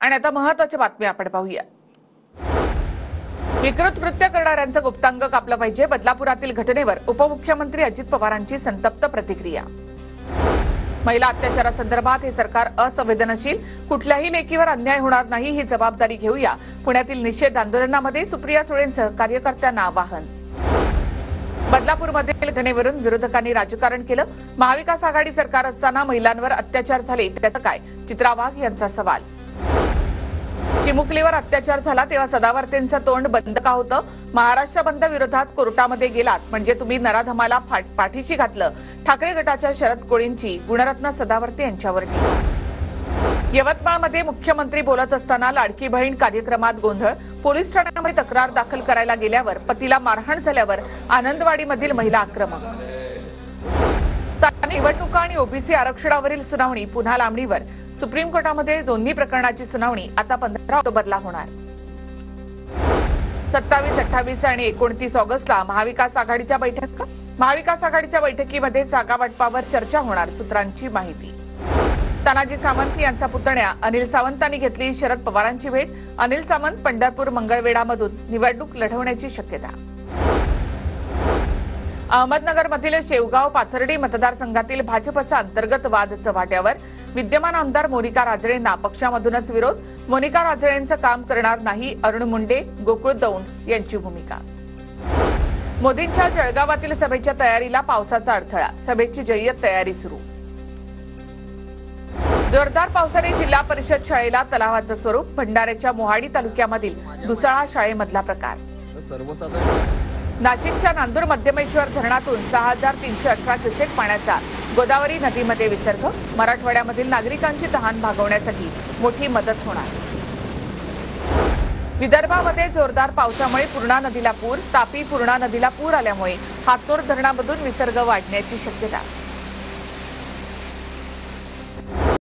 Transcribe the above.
आणि आता महत्त्वाच्या बातम्या आपण पाहूया। विकृत कृत्य करणाऱ्यांचं गुप्तांग कापलं पाहिजे। बदलापुरातील घटनेवर उपमुख्यमंत्री अजित पवारांची संतप्त प्रतिक्रिया। महिला अत्याचारासंदर्भात हे सरकार असंवेदनशील, कुठल्याही लेकीवर अन्याय होणार नाही ही जबाबदारी घेऊया। पुण्यातील निषेध आंदोलनामध्ये सुप्रिया सुळेंचं कार्यकर्त्यांना आवाहन। बदलापूरमधील घटनेवरून विरोधकांनी राजकारण केलं। महाविकास आघाडी सरकार असताना महिलांवर अत्याचार झाले त्याचं काय? चित्रा वाघ यांचा सवाल। चिमुकलीवर अत्याचार झाला तेव्हा सदावर्तेंचं तोंड बंद का होतं? महाराष्ट्र बंद विरोधात कोर्टामध्ये गेलात म्हणजे तुम्ही नराधमाला पाठीशी घातलं। ठाकरे गटाच्या शरद कोळींची गुणरत्न सदावर्ते यांच्यावर टीका। यवतमाळमध्ये मुख्यमंत्री बोलत असताना लाडकी बहीण कार्यक्रमात गोंधळ। पोलीस ठाण्यामध्ये तक्रार दाखल करायला गेल्यावर पतीला मारहाण झाल्यावर आनंदवाडीमधील महिला आक्रमक। स्थानिक निवडणुका आणि ओबीसी आरक्षणावरील सुनावणी पुन्हा लांबणीवर। सुप्रीम कोर्टामध्ये दोन्ही प्रकरणाची सुनावणी आता 15 ऑक्टोबरला होणार। 27, 28 आणि 29 ऑगस्टला महाविकास आघाडीच्या बैठकीमध्ये जागा वाटपावर चर्चा होणार, सूत्रांची माहिती। तानाजी सावंत यांचा पुतण्या अनिल सावंतांनी घेतली शरद पवारांची भेट। अनिल सावंत पंढरपूर मंगळवेढामधून निवडणूक लढवण्याची शक्यता। अहमदनगरमधील शेवगाव पाथर्डी मतदारसंघातील भाजपचा अंतर्गत वाद चव्हाट्यावर। विद्यमान आमदार मोनिका राजळेंना पक्षामधूनच विरोध। मोनिका राजळेंचं काम करणार नाही, अरुण मुंडे, गोकुळ दौंड यांची भूमिका। मोदींच्या जळगावातील सभेच्या तयारीला पावसाचा अडथळा, सभेची जय्यत तयारी सुरू। जोरदार पावसाने जिल्हा परिषद शाळेला तलावाचं स्वरूप। भंडाऱ्याच्या मोहाडी तालुक्यामधील दुसाळा शाळेमधला प्रकार। नाशिकच्या नांदूर मध्यमेश्वर धरणातून 6318 क्युसेक पाण्याचा गोदावरी नदीमध्ये विसर्ग। मराठवाड्यामधील नागरिकांची तहान भागवण्यासाठी मोठी मदत होणार। विदर्भामध्ये जोरदार पावसामुळे पूर्णा नदीला पूर। तापी पूर्णा नदीला पूर आल्यामुळे हातनूर धरणामधून विसर्ग वाढण्याची शक्यता।